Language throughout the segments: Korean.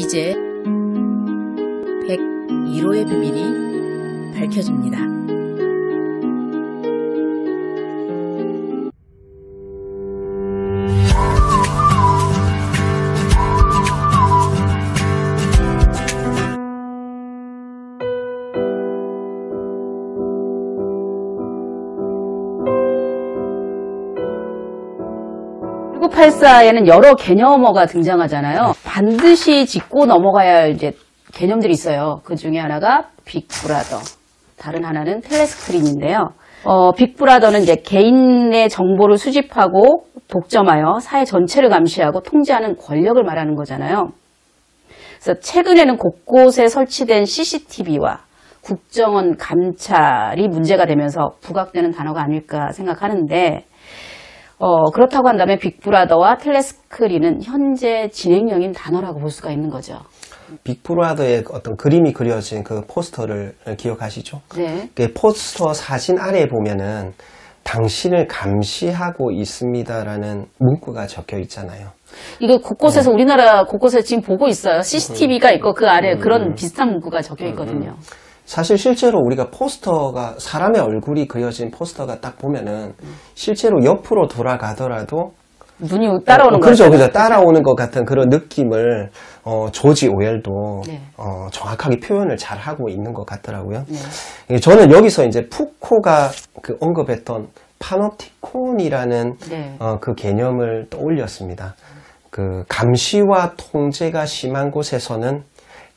이제 101호의 비밀이 밝혀집니다. (1984) 여러 개념어가 등장하잖아요. 반드시 짚고 넘어가야 할 이제 개념들이 있어요. 그 중에 하나가 빅브라더, 다른 하나는 텔레스크린인데요. 빅브라더는 이제 개인의 정보를 수집하고 독점하여 사회 전체를 감시하고 통제하는 권력을 말하는 거잖아요. 그래서 최근에는 곳곳에 설치된 CCTV와 국정원 감찰이 문제가 되면서 부각되는 단어가 아닐까 생각하는데, 그렇다고 한다면 빅브라더와 텔레스크린은 현재 진행형인 단어라고 볼 수가 있는 거죠. 빅브라더의 어떤 그림이 그려진 그 포스터를 기억하시죠? 네. 그 포스터 사진 아래에 보면은 당신을 감시하고 있습니다라는 문구가 적혀 있잖아요. 이거 곳곳에서 우리나라 곳곳에 지금 보고 있어요. CCTV가 있고 그 아래에 그런 비슷한 문구가 적혀 있거든요. 사실 실제로 우리가 포스터가 사람의 얼굴이 그려진 포스터가 딱 보면은 실제로 옆으로 돌아가더라도 눈이 따라오는 거죠. 그렇죠, 그죠. 따라오는 것 같은 그런 느낌을 조지 오웰도 네. 정확하게 표현을 잘 하고 있는 것 같더라고요. 네. 저는 여기서 이제 푸코가 그 언급했던 파놉티콘이라는 네. 그 개념을 떠올렸습니다. 그 감시와 통제가 심한 곳에서는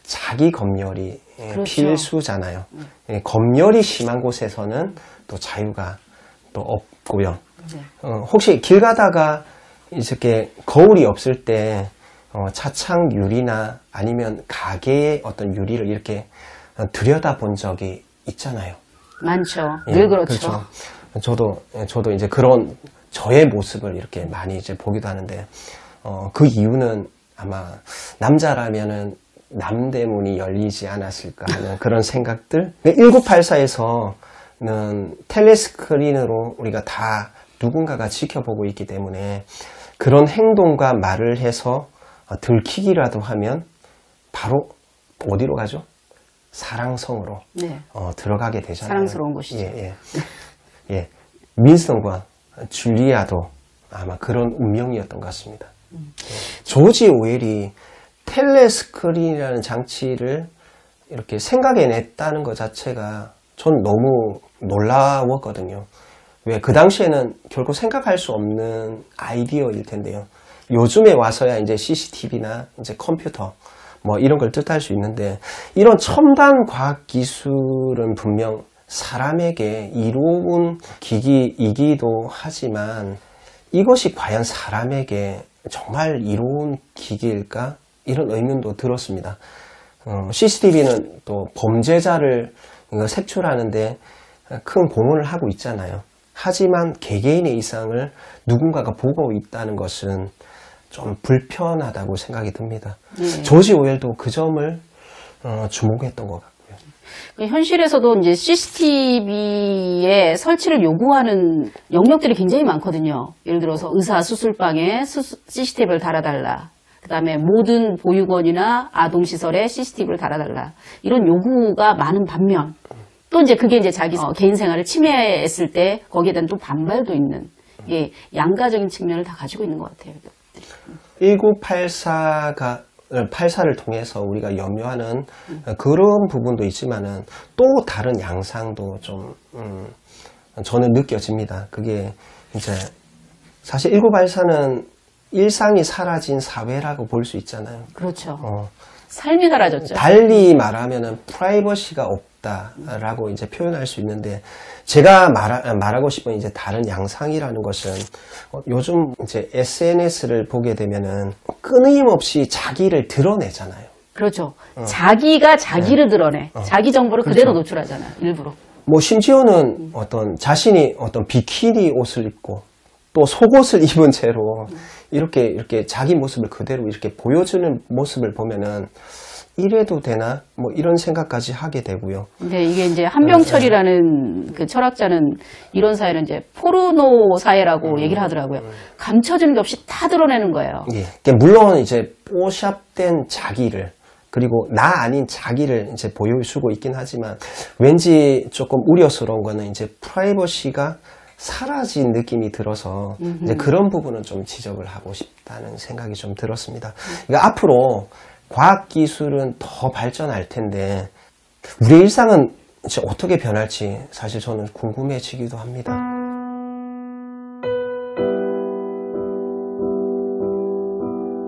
자기 검열이 그렇죠. 필수잖아요. 검열이 심한 곳에서는 또 자유가 또 없고요. 네. 혹시 길 가다가 이렇게 거울이 없을 때 차창 유리나 아니면 가게의 어떤 유리를 이렇게 들여다본 적이 있잖아요. 많죠. 늘 그렇죠. 그렇죠. 저도 이제 그런 저의 모습을 이렇게 많이 이제 보기도 하는데, 그 이유는 아마 남자라면은 남대문이 열리지 않았을까 하는 그런 생각들. 1984에서는 텔레스크린으로 우리가 다 누군가가 지켜보고 있기 때문에 그런 행동과 말을 해서 들키기라도 하면 바로 어디로 가죠? 사랑성으로 네. 들어가게 되잖아요. 사랑스러운 곳이죠. 예. 윈스턴과 줄리아도 아마 그런 운명이었던 것 같습니다. 조지 오웰이 텔레스크린이라는 장치를 이렇게 생각해냈다는 것 자체가 전 너무 놀라웠거든요. 왜 그 당시에는 결코 생각할 수 없는 아이디어일 텐데요. 요즘에 와서야 이제 CCTV나 이제 컴퓨터 뭐 이런 걸 뜻할 수 있는데, 이런 첨단 과학 기술은 분명 사람에게 이로운 기기이기도 하지만 이것이 과연 사람에게 정말 이로운 기기일까? 이런 의문도 들었습니다. CCTV는 또 범죄자를 색출하는데 큰 공헌을 하고 있잖아요. 하지만 개개인의 이상을 누군가가 보고 있다는 것은 좀 불편하다고 생각이 듭니다. 네. 조지 오웰도 그 점을 주목했던 것 같고요. 현실에서도 이제 CCTV의 설치를 요구하는 영역들이 굉장히 많거든요. 예를 들어서 의사 수술방에 CCTV를 달아달라. 그 다음에 모든 보육원이나 아동시설에 CCTV를 달아달라. 이런 요구가 많은 반면, 또 이제 그게 이제 자기 개인 생활을 침해했을 때 거기에 대한 또 반발도 있는, 이게 양가적인 측면을 다 가지고 있는 것 같아요. 1984를 통해서 우리가 염려하는 그런 부분도 있지만은 또 다른 양상도 좀, 저는 느껴집니다. 그게 이제 사실 1984는 일상이 사라진 사회라고 볼 수 있잖아요. 그렇죠. 삶이 사라졌죠. 달리 말하면은 프라이버시가 없다라고 이제 표현할 수 있는데, 제가 말하고 싶은 이제 다른 양상이라는 것은 요즘 이제 SNS를 보게 되면은 끊임없이 자기를 드러내잖아요. 그렇죠. 자기가 자기를 드러내. 자기 정보를 그대로 노출하잖아요. 일부러. 뭐 심지어는 어떤 자신이 어떤 비키니 옷을 입고 또 속옷을 입은 채로 이렇게 자기 모습을 그대로 이렇게 보여주는 모습을 보면은 이래도 되나? 뭐 이런 생각까지 하게 되고요. 근데 이게 이제 한병철이라는 그 철학자는 이런 사회는 이제 포르노 사회라고 얘기를 하더라고요. 감춰지는 게 없이 다 드러내는 거예요. 예. 물론 이제 뽀샵된 자기를 그리고 나 아닌 자기를 이제 보여주고 있긴 하지만 왠지 조금 우려스러운 거는 이제 프라이버시가 사라진 느낌이 들어서 이제 그런 부분은 좀 지적을 하고 싶다는 생각이 좀 들었습니다. 그러니까 앞으로 과학기술은 더 발전할 텐데 우리의 일상은 이제 어떻게 변할지 사실 저는 궁금해지기도 합니다.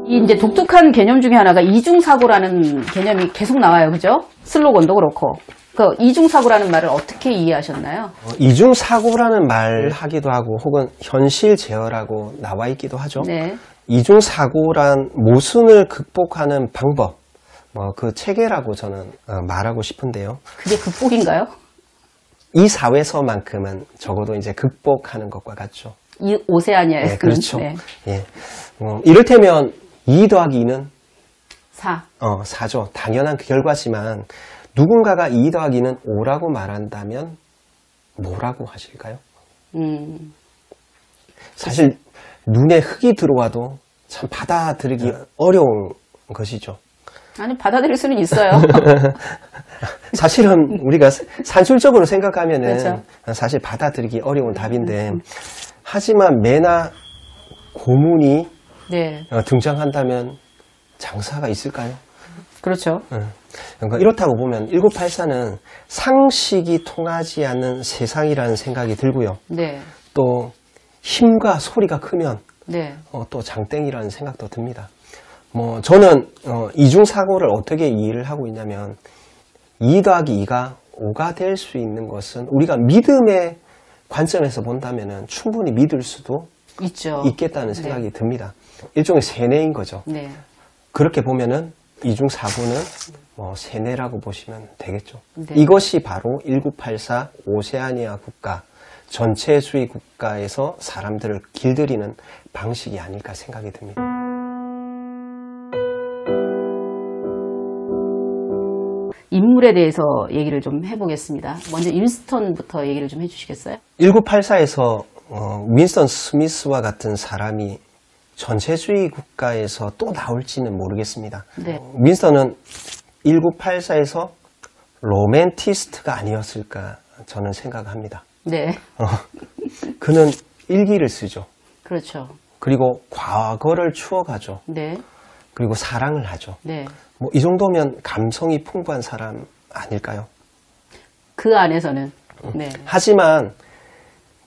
이 이제 독특한 개념 중에 하나가 이중사고라는 개념이 계속 나와요. 그죠? 슬로건도 그렇고. 그 이중사고라는 말을 어떻게 이해하셨나요? 이중사고라는 말을 하기도 하고 혹은 현실 제어라고 나와 있기도 하죠. 네. 이중사고란 모순을 극복하는 방법, 뭐 그 체계라고 저는 말하고 싶은데요. 그게 극복인가요? 이 사회에서만큼은 적어도 이제 극복하는 것과 같죠. 이 오세아니아에서는. 네, 그렇죠. 네. 예. 이를테면 2 더하기 2는 4. 4죠. 당연한 그 결과지만 누군가가 2 더하기는 5라고 말한다면 뭐라고 하실까요? 사실 눈에 흙이 들어와도 참 받아들이기 어려운 것이죠. 아니, 받아들일 수는 있어요. 사실은 우리가 산술적으로 생각하면은 그렇죠. 사실 받아들이기 어려운 답인데 하지만 매나 고문이 네. 등장한다면 장사가 있을까요? 그렇죠. 그러니까 이렇다고 보면 1984는 상식이 통하지 않는 세상이라는 생각이 들고요. 네. 또 힘과 소리가 크면 네. 또 장땡이라는 생각도 듭니다. 뭐 저는 이중사고를 어떻게 이해를 하고 있냐면 2 더하기 2가 5가 될 수 있는 것은 우리가 믿음의 관점에서 본다면 충분히 믿을 수도 있죠. 있겠다는 생각이 듭니다. 일종의 세뇌인 거죠. 네. 그렇게 보면은 이중사고는 뭐 세뇌라고 보시면 되겠죠. 네. 이것이 바로 1984 오세아니아 국가, 전체주의 국가에서 사람들을 길들이는 방식이 아닐까 생각이 듭니다. 인물에 대해서 얘기를 좀 해보겠습니다. 먼저 윈스턴부터 얘기를 좀 해주시겠어요? 1984에서 윈스턴 스미스와 같은 사람이 전체주의 국가에서 또 나올지는 모르겠습니다. 네. 윈스턴은 1984에서 로맨티스트가 아니었을까 저는 생각합니다. 네. 그는 일기를 쓰죠. 그렇죠. 그리고 과거를 추억하죠. 네. 그리고 사랑을 하죠. 네. 뭐 이 정도면 감성이 풍부한 사람 아닐까요? 그 안에서는. 네. 하지만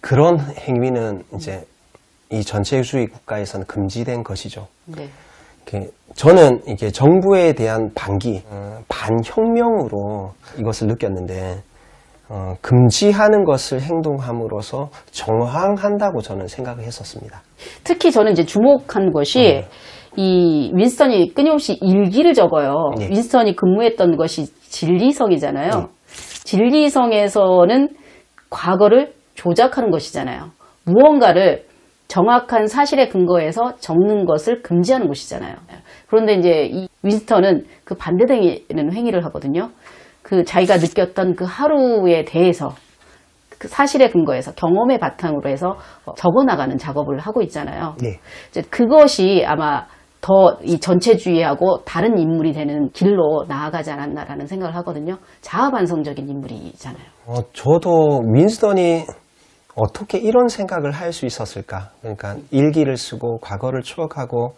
그런 행위는 이제 이 전체주의 국가에서는 금지된 것이죠. 네. 저는 이게 정부에 대한 반기, 반혁명으로 이것을 느꼈는데 금지하는 것을 행동함으로써 정황한다고 저는 생각을 했었습니다. 특히 저는 이제 주목한 것이 이 윈스턴이 끊임없이 일기를 적어요. 네. 윈스턴이 근무했던 것이 진리성이잖아요. 진리성에서는 과거를 조작하는 것이잖아요. 무언가를 정확한 사실에 근거해서 적는 것을 금지하는 것이잖아요. 그런데 이제 이 윈스턴은 그 반대되는 행위를 하거든요. 그 자기가 느꼈던 그 하루에 대해서 그 사실에 근거해서 경험의 바탕으로 해서 적어나가는 작업을 하고 있잖아요. 네. 이제 그것이 아마 더 이 전체주의하고 다른 인물이 되는 길로 나아가지 않았나라는 생각을 하거든요. 자아반성적인 인물이잖아요. 저도 윈스턴이 어떻게 이런 생각을 할 수 있었을까? 그러니까 일기를 쓰고 과거를 추억하고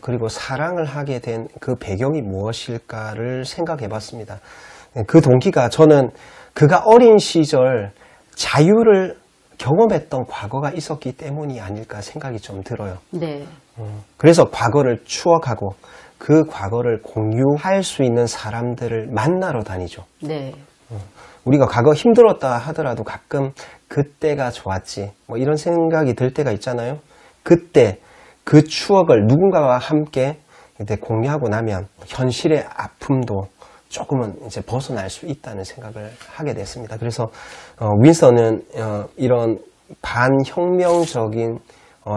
그리고 사랑을 하게 된 그 배경이 무엇일까를 생각해 봤습니다. 그 동기가 저는 그가 어린 시절 자유를 경험했던 과거가 있었기 때문이 아닐까 생각이 좀 들어요. 네. 그래서 과거를 추억하고 그 과거를 공유할 수 있는 사람들을 만나러 다니죠. 네. 우리가 과거 힘들었다 하더라도 가끔 그때가 좋았지 뭐 이런 생각이 들 때가 있잖아요. 그때 그 추억을 누군가와 함께 이제 공유하고 나면 현실의 아픔도 조금은 이제 벗어날 수 있다는 생각을 하게 됐습니다. 그래서 윈스턴은 이런 반혁명적인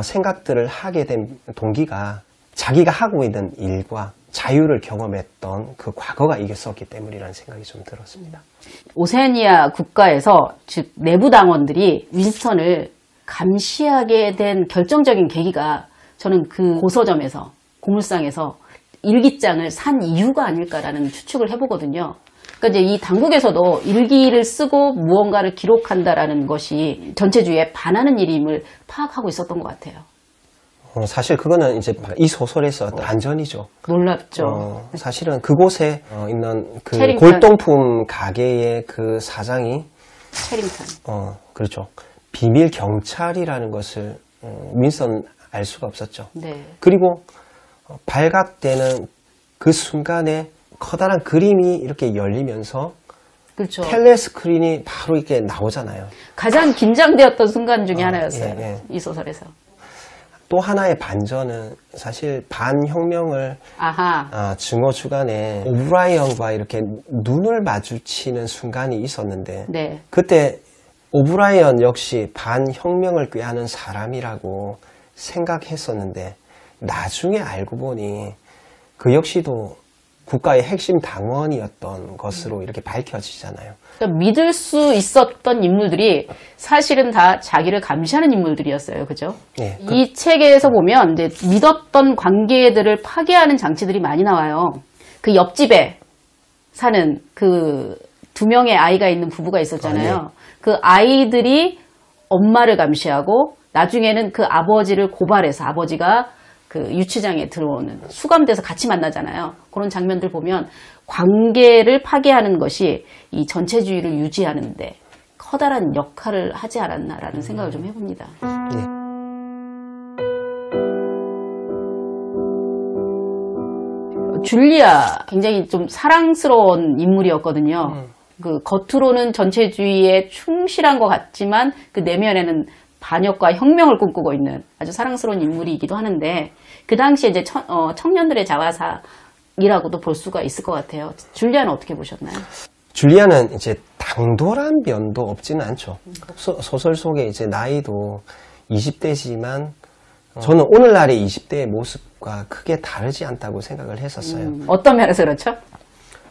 생각들을 하게 된 동기가 자기가 하고 있는 일과 자유를 경험했던 그 과거가 이겼었기 때문이라는 생각이 좀 들었습니다. 오세아니아 국가에서 즉 내부 당원들이 윈스턴을 감시하게 된 결정적인 계기가 저는 그 고서점에서 고물상에서 일기장을 산 이유가 아닐까라는 추측을 해보거든요. 그러니까 이제 이 당국에서도 일기를 쓰고 무언가를 기록한다라는 것이 전체주의에 반하는 일임을 파악하고 있었던 것 같아요. 사실 그거는 이제 이 소설에서 안전이죠. 놀랍죠. 사실은 그곳에 있는 그 체링턴. 골동품 가게의 그 사장이 체링턴. 그렇죠. 비밀 경찰이라는 것을 윈스턴 알 수가 없었죠. 네. 그리고 발각되는 그 순간에 커다란 그림이 이렇게 열리면서 그렇죠. 텔레스크린이 바로 이렇게 나오잖아요. 가장 긴장되었던 순간 중에 하나였어요. 예. 이 소설에서. 또 하나의 반전은 사실 반혁명을 증오 주간에 오브라이언과 이렇게 눈을 마주치는 순간이 있었는데 네. 그때 오브라이언 역시 반혁명을 꾀하는 사람이라고 생각했었는데 나중에 알고 보니 그 역시도 국가의 핵심 당원이었던 것으로 이렇게 밝혀지잖아요. 그러니까 믿을 수 있었던 인물들이 사실은 다 자기를 감시하는 인물들이었어요. 그죠? 네, 이 책에서 보면 이제 믿었던 관계들을 파괴하는 장치들이 많이 나와요. 그 옆집에 사는 그 2명의 아이가 있는 부부가 있었잖아요. 네. 그 아이들이 엄마를 감시하고 나중에는 그 아버지를 고발해서 아버지가 그 유치장에 들어오는 수감돼서 같이 만나잖아요. 그런 장면들 보면 관계를 파괴하는 것이 이 전체주의를 유지하는데 커다란 역할을 하지 않았나라는 생각을 좀 해봅니다. 네. 줄리아 굉장히 좀 사랑스러운 인물이었거든요. 그 겉으로는 전체주의에 충실한 것 같지만 그 내면에는 반역과 혁명을 꿈꾸고 있는 아주 사랑스러운 인물이기도 하는데 그 당시에 이제 청년들의 자화상이라고도 볼 수가 있을 것 같아요. 줄리아는 어떻게 보셨나요? 줄리아는 이제 당돌한 면도 없지는 않죠. 소설 속에 이제 나이도 20대지만 저는 오늘날의 20대의 모습과 크게 다르지 않다고 생각을 했었어요. 어떤 면에서 그렇죠?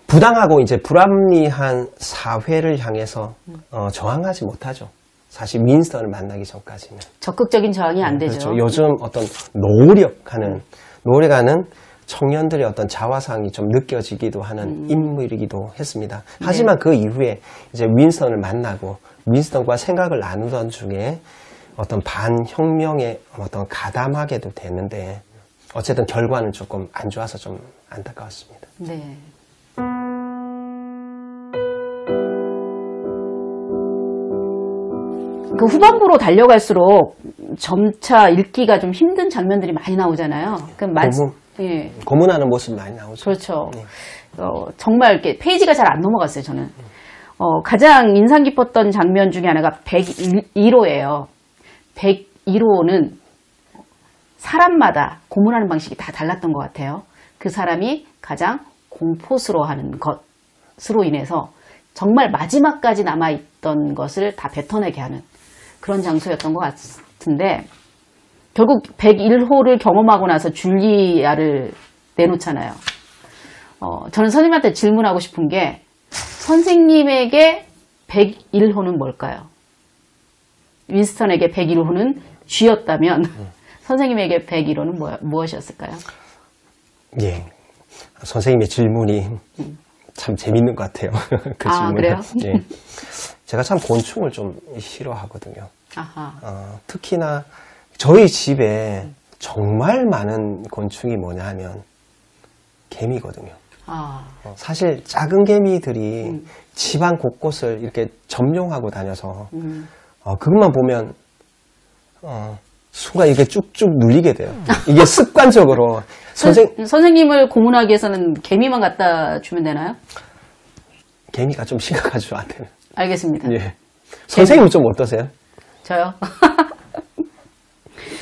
부당하고 이제 불합리한 사회를 향해서 저항하지 못하죠. 사실 윈스턴을 만나기 전까지는. 적극적인 저항이 안 되죠. 그렇죠. 요즘 어떤 노력하는 청년들의 어떤 자화상이 좀 느껴지기도 하는 인물이기도 했습니다. 하지만 그 이후에 이제 윈스턴을 만나고 윈스턴과 생각을 나누던 중에 어떤 반혁명에 어떤 가담하게도 되는데 어쨌든 결과는 조금 안 좋아서 좀 안타까웠습니다. 네. 그 후반부로 달려갈수록 점차 읽기가 좀 힘든 장면들이 많이 나오잖아요. 예. 고문하는 모습 많이 나오죠. 그렇죠. 정말 이렇게 페이지가 잘 안 넘어갔어요, 저는. 가장 인상 깊었던 장면 중에 하나가 101호예요. 101호는 사람마다 고문하는 방식이 다 달랐던 것 같아요. 그 사람이 가장 공포스러워하는 것으로 인해서 정말 마지막까지 남아있던 것을 다 뱉어내게 하는 그런 장소였던 것 같은데 결국 101호를 경험하고 나서 줄리아를 내놓잖아요. 저는 선생님한테 질문하고 싶은 게 선생님에게 101호는 뭘까요? 윈스턴에게 101호는 쥐였다면 선생님에게 101호는 무엇이었을까요? 예, 선생님의 질문이 참 재밌는 것 같아요. 그 질문은. 그래요? 예. 제가 참 곤충을 좀 싫어하거든요. 아하. 특히나 저희 집에 정말 많은 곤충이 뭐냐 하면 개미거든요. 사실 작은 개미들이 집안 곳곳을 이렇게 점령하고 다녀서 그것만 보면 순간 이게 쭉쭉 눌리게 돼요. 이게 습관적으로 선생님을 고문하기 위해서는 개미만 갖다 주면 되나요? 개미가 좀 심각하죠, 저한테는. 알겠습니다. 예. 선생님은 좀 어떠세요? 저요?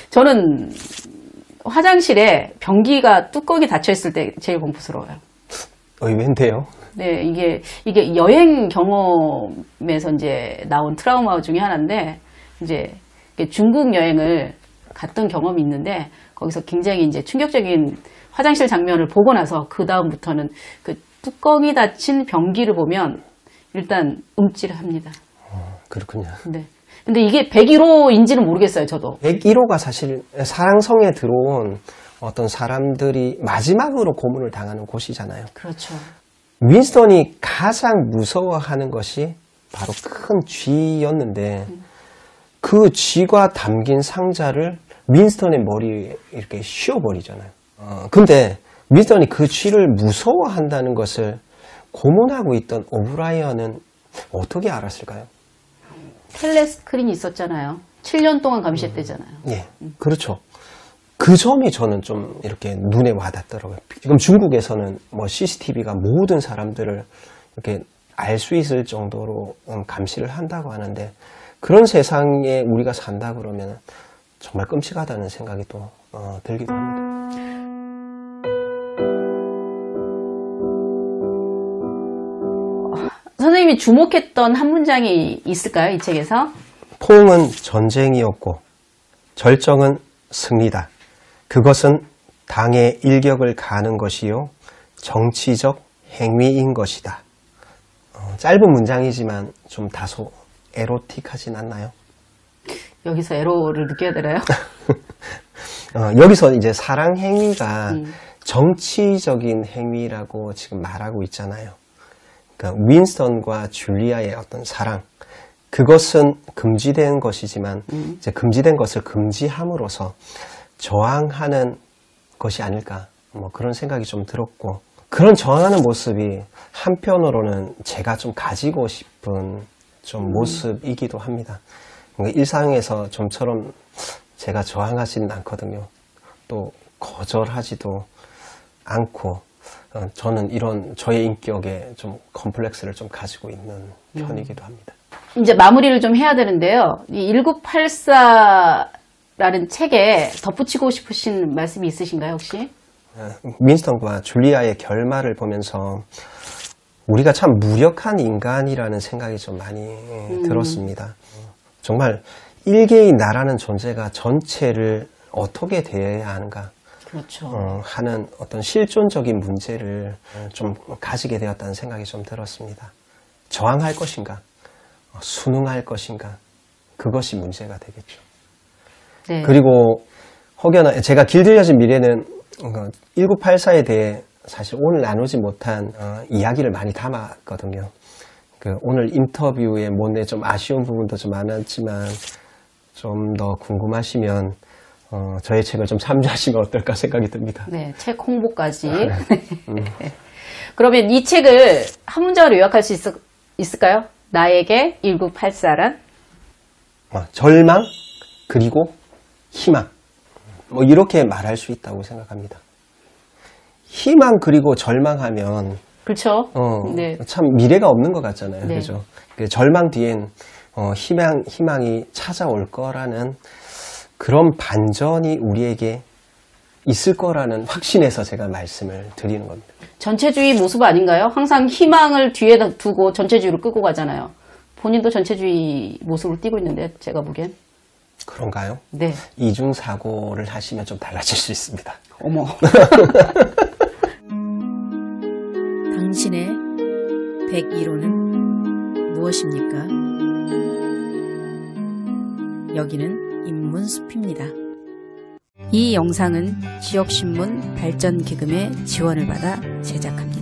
저는 화장실에 변기가 뚜껑이 닫혀있을 때 제일 공포스러워요. 의외인데요. 네, 이게 여행 경험에서 이제 나온 트라우마 중에 하나인데, 이제 중국 여행을 갔던 경험이 있는데, 거기서 굉장히 이제 충격적인 화장실 장면을 보고 나서 그 다음부터는 그 뚜껑이 닫힌 변기를 보면 일단 움찔합니다. 그렇군요. 네. 근데 이게 101호인지는 모르겠어요, 저도. 101호가 사실 사랑성에 들어온 어떤 사람들이 마지막으로 고문을 당하는 곳이잖아요. 그렇죠. 윈스턴이 가장 무서워하는 것이 바로 큰 쥐였는데 그 쥐가 담긴 상자를 윈스턴의 머리에 이렇게 씌워버리잖아요. 근데 윈스턴이 그 쥐를 무서워한다는 것을 고문하고 있던 오브라이언은 어떻게 알았을까요? 텔레스크린이 있었잖아요. 7년 동안 감시했대잖아요. 예, 그렇죠. 그 점이 저는 좀 이렇게 눈에 와닿더라고요. 지금 중국에서는 뭐 CCTV가 모든 사람들을 이렇게 알 수 있을 정도로 감시를 한다고 하는데 그런 세상에 우리가 산다 그러면 정말 끔찍하다는 생각이 또 들기도 합니다. 선생님이 주목했던 한 문장이 있을까요? 이 책에서? 포옹은 전쟁이었고 절정은 승리다. 그것은 당의 일격을 가는 것이요 정치적 행위인 것이다. 짧은 문장이지만 좀 다소 에로틱하진 않나요? 여기서 에로를 느껴야 되나요? 여기서 이제 사랑 행위가 정치적인 행위라고 지금 말하고 있잖아요. 그러니까 윈스턴과 줄리아의 어떤 사랑, 그것은 금지된 것이지만 이제 금지된 것을 금지함으로써 저항하는 것이 아닐까, 뭐 그런 생각이 좀 들었고, 그런 저항하는 모습이 한편으로는 제가 좀 가지고 싶은 좀 모습이기도 합니다. 그러니까 일상에서 좀처럼 제가 저항하지는 않거든요. 또 거절하지도 않고, 저는 이런 저의 인격에 좀 컴플렉스를 좀 가지고 있는 편이기도 합니다. 이제 마무리를 좀 해야 되는데요. 이 1984라는 책에 덧붙이고 싶으신 말씀이 있으신가요, 혹시? 윈스턴과 줄리아의 결말을 보면서 우리가 참 무력한 인간이라는 생각이 좀 많이 들었습니다. 정말 일개의 나라는 존재가 전체를 어떻게 대해야 하는가, 그렇죠. 하는 어떤 실존적인 문제를 좀 가지게 되었다는 생각이 좀 들었습니다. 저항할 것인가, 순응할 것인가, 그것이 문제가 되겠죠. 네. 그리고 혹여나 제가 길들여진 미래는 1984에 대해 사실 오늘 나누지 못한 이야기를 많이 담았거든요. 오늘 인터뷰에 못내 좀 아쉬운 부분도 좀 많았지만 좀 더 궁금하시면 저의 책을 좀 참조하시면 어떨까 생각이 듭니다. 네, 책 홍보까지. 그러면 이 책을 한 문장으로 요약할 수 있을까요? 나에게 1984란? 절망, 그리고 희망. 뭐 이렇게 말할 수 있다고 생각합니다. 희망 그리고 절망하면 그렇죠. 네. 참 미래가 없는 것 같잖아요. 네. 그죠? 절망 뒤엔 희망이 찾아올 거라는 그런 반전이 우리에게 있을 거라는 확신에서 제가 말씀을 드리는 겁니다. 전체주의 모습 아닌가요? 항상 희망을 뒤에 두고 전체주의로 끌고 가잖아요. 본인도 전체주의 모습을 띠고 있는데 제가 보기엔. 그런가요? 네. 이중사고를 하시면 좀 달라질 수 있습니다. 어머. 당신의 101호는 무엇입니까? 여기는 인문숲입니다. 이 영상은 지역신문 발전기금의 지원을 받아 제작합니다.